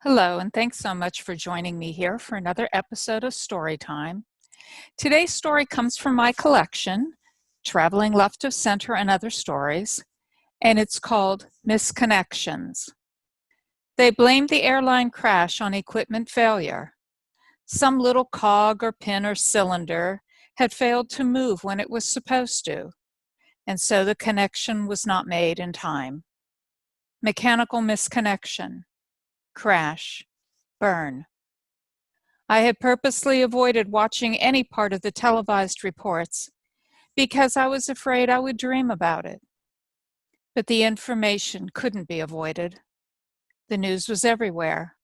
Hello, and thanks so much for joining me here for another episode of Storytime. Today's story comes from my collection, Traveling Left of Center and Other Stories, and it's called Misconnections. They blamed the airline crash on equipment failure. Some little cog or pin or cylinder had failed to move when it was supposed to, and so the connection was not made in time. Mechanical misconnection, crash, burn. I had purposely avoided watching any part of the televised reports because I was afraid I would dream about it. But the information couldn't be avoided. The news was everywhere,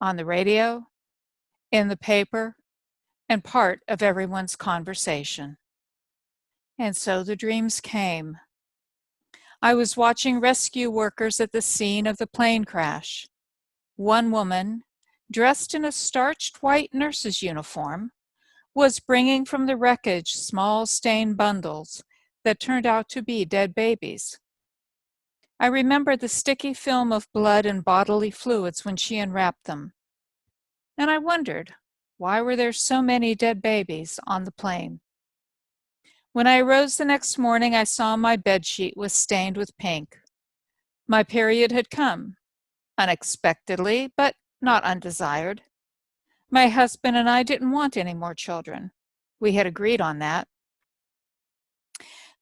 on the radio, in the paper, and part of everyone's conversation. And so the dreams came. I was watching rescue workers at the scene of the plane crash. One woman, dressed in a starched white nurse's uniform, was bringing from the wreckage small stained bundles that turned out to be dead babies. I remember the sticky film of blood and bodily fluids when she unwrapped them. And I wondered, why were there so many dead babies on the plane? When I arose the next morning, I saw my bedsheet was stained with pink. My period had come, unexpectedly, but not undesired. My husband and I didn't want any more children. We had agreed on that.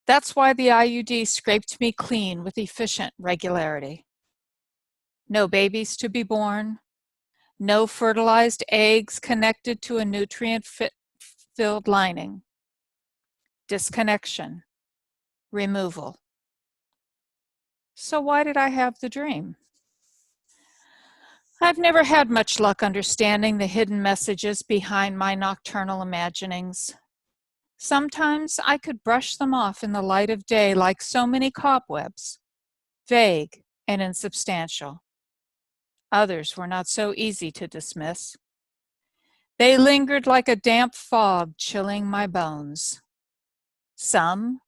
That's why the IUD scraped me clean with efficient regularity. No babies to be born, no fertilized eggs connected to a nutrient-filled lining. Disconnection, removal. So why did I have the dream? I've never had much luck understanding the hidden messages behind my nocturnal imaginings. Sometimes I could brush them off in the light of day like so many cobwebs, vague and insubstantial. Others were not so easy to dismiss. They lingered like a damp fog chilling my bones. Some,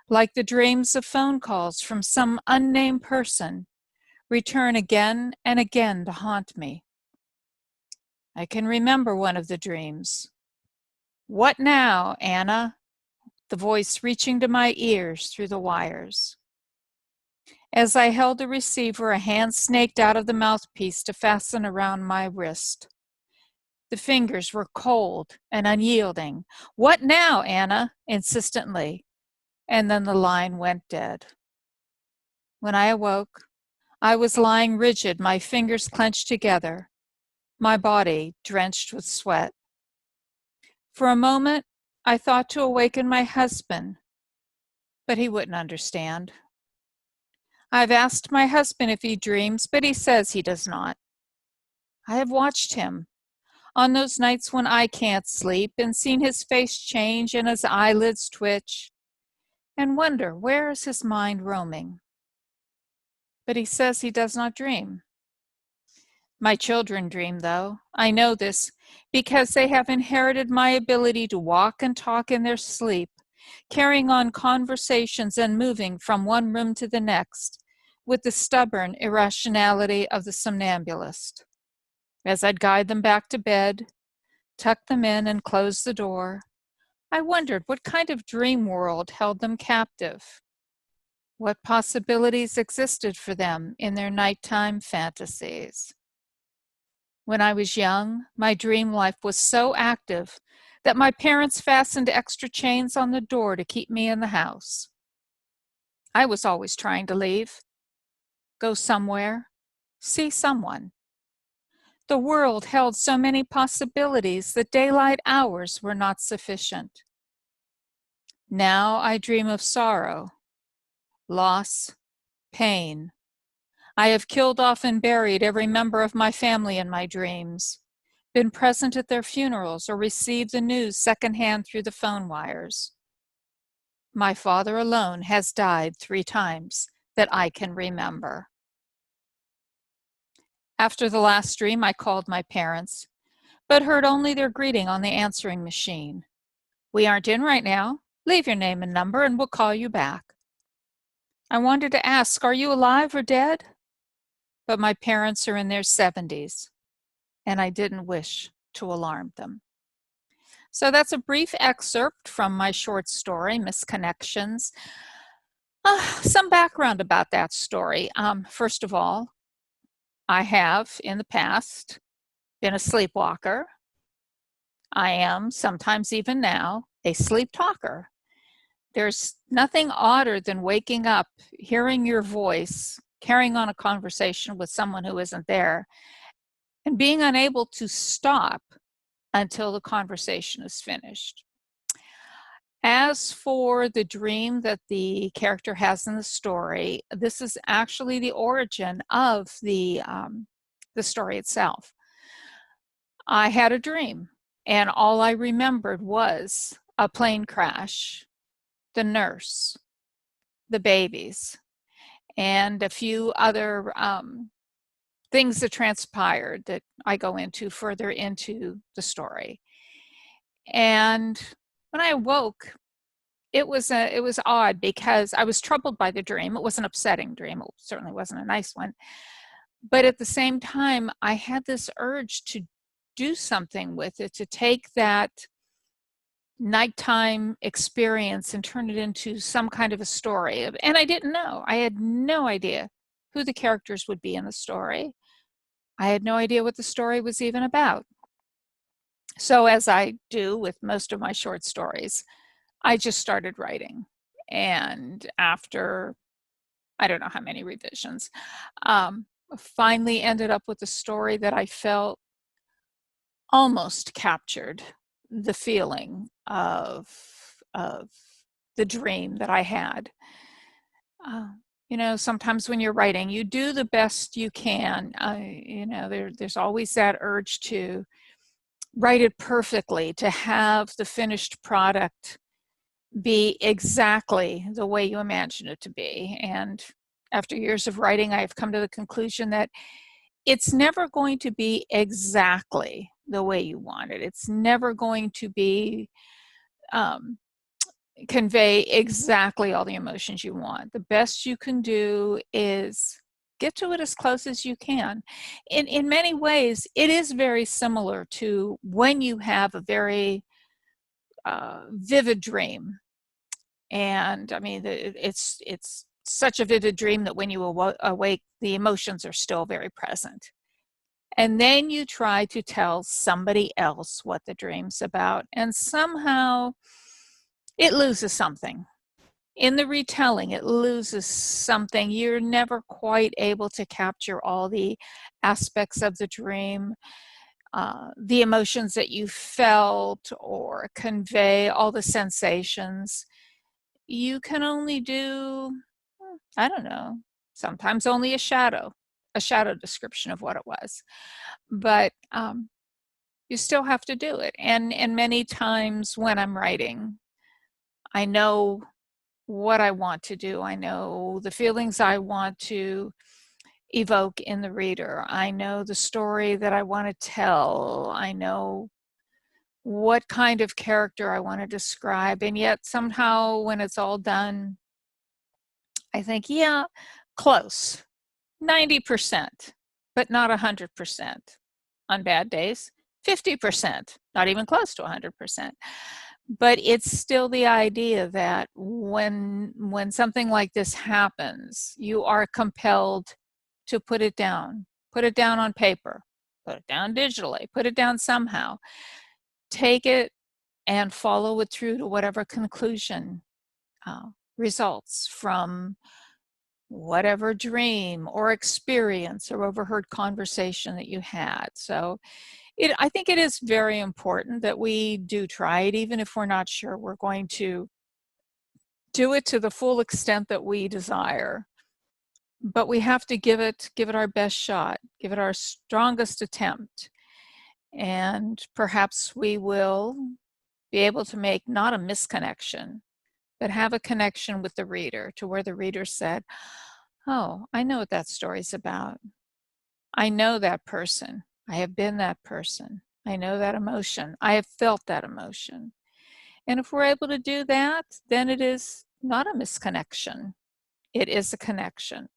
like the dreams of phone calls from some unnamed person, return again and again to haunt me. I can remember one of the dreams. "What now, Anna?" the voice reaching to my ears through the wires. As I held the receiver, a hand snaked out of the mouthpiece to fasten around my wrist. The fingers were cold and unyielding. "What now, Anna?" insistently, and then the line went dead. When I awoke, I was lying rigid, my fingers clenched together, my body drenched with sweat. For a moment, I thought to awaken my husband, but he wouldn't understand. I've asked my husband if he dreams, but he says he does not. I have watched him on those nights when I can't sleep and seen his face change and his eyelids twitch and wonder, where is his mind roaming? But he says he does not dream. My children dream, though. I know this because they have inherited my ability to walk and talk in their sleep, carrying on conversations and moving from one room to the next with the stubborn irrationality of the somnambulist. As I'd guide them back to bed, tuck them in and close the door, I wondered what kind of dream world held them captive. What possibilities existed for them in their nighttime fantasies. When I was young, my dream life was so active that my parents fastened extra chains on the door to keep me in the house. I was always trying to leave, go somewhere, see someone. The world held so many possibilities that daylight hours were not sufficient. Now I dream of sorrow, loss, pain. I have killed off and buried every member of my family in my dreams, been present at their funerals, or received the news secondhand through the phone wires. My father alone has died 3 times that I can remember. After the last dream, I called my parents, but heard only their greeting on the answering machine. "We aren't in right now. Leave your name and number and we'll call you back." I wanted to ask, "Are you alive or dead?" but my parents are in their 70s, and I didn't wish to alarm them. So that's a brief excerpt from my short story, Misconnections. Some background about that story. First of all, I have in the past been a sleepwalker. I am, sometimes even now, a sleep talker. There's nothing odder than waking up, hearing your voice, carrying on a conversation with someone who isn't there, and being unable to stop until the conversation is finished. As for the dream that the character has in the story, this is actually the origin of the story itself. I had a dream, and all I remembered was a plane crash, the nurse, the babies, and a few other things that transpired that I go into further into the story. And when I awoke, it was odd because I was troubled by the dream. It was an upsetting dream. It certainly wasn't a nice one. But at the same time, I had this urge to do something with it, to take that nighttime experience and turn it into some kind of a story. And I didn't know. I had no idea who the characters would be in the story. I had no idea what the story was even about. So as I do with most of my short stories, I just started writing. And after, I don't know how many revisions, finally ended up with a story that I felt almost captured the feeling of the dream that I had. Uh, sometimes when you're writing, you do the best you can. There's always that urge to write it perfectly, to have the finished product be exactly the way you imagine it to be. And after years of writing, I've come to the conclusion that it's never going to be exactly the way you want it. It's never going to be convey exactly all the emotions you want. The best you can do is get to it as close as you can. In many ways, it is very similar to when you have a very vivid dream. And I mean, it's such a vivid dream that when you awake, the emotions are still very present. And then you try to tell somebody else what the dream's about, and somehow it loses something. In the retelling, it loses something. You're never quite able to capture all the aspects of the dream, the emotions that you felt, or convey all the sensations. You can only do, I don't know, sometimes only a shadow description of what it was. But you still have to do it. And many times when I'm writing, I know what I want to do. I know the feelings I want to evoke in the reader. I know the story that I want to tell. I know what kind of character I want to describe. And yet somehow when it's all done, I think, yeah, close, 90%, but not 100%. On bad days, 50%, not even close to 100%. But it's still the idea that when something like this happens, you are compelled to put it down on paper, put it down digitally, put it down somehow. Take it and follow it through to whatever conclusion results from whatever dream or experience or overheard conversation that you had. So I think it is very important that we do try it, even if we're not sure we're going to do it to the full extent that we desire. But we have to give it our best shot, give it our strongest attempt. And perhaps we will be able to make not a misconnection, but have a connection with the reader to where the reader said, oh, I know what that story's about. I know that person. I have been that person. I know that emotion. I have felt that emotion. And if we're able to do that, then it is not a misconnection. It is a connection.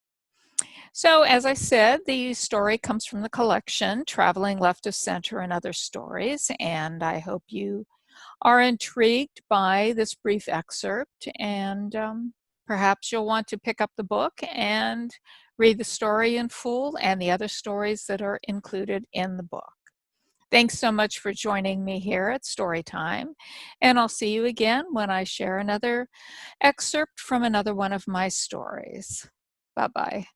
So, as I said, the story comes from the collection Traveling Left of Center and Other Stories, and I hope you are intrigued by this brief excerpt, and perhaps you'll want to pick up the book and read the story in full and the other stories that are included in the book. Thanks so much for joining me here at Storytime, and I'll see you again when I share another excerpt from another one of my stories. Bye-bye.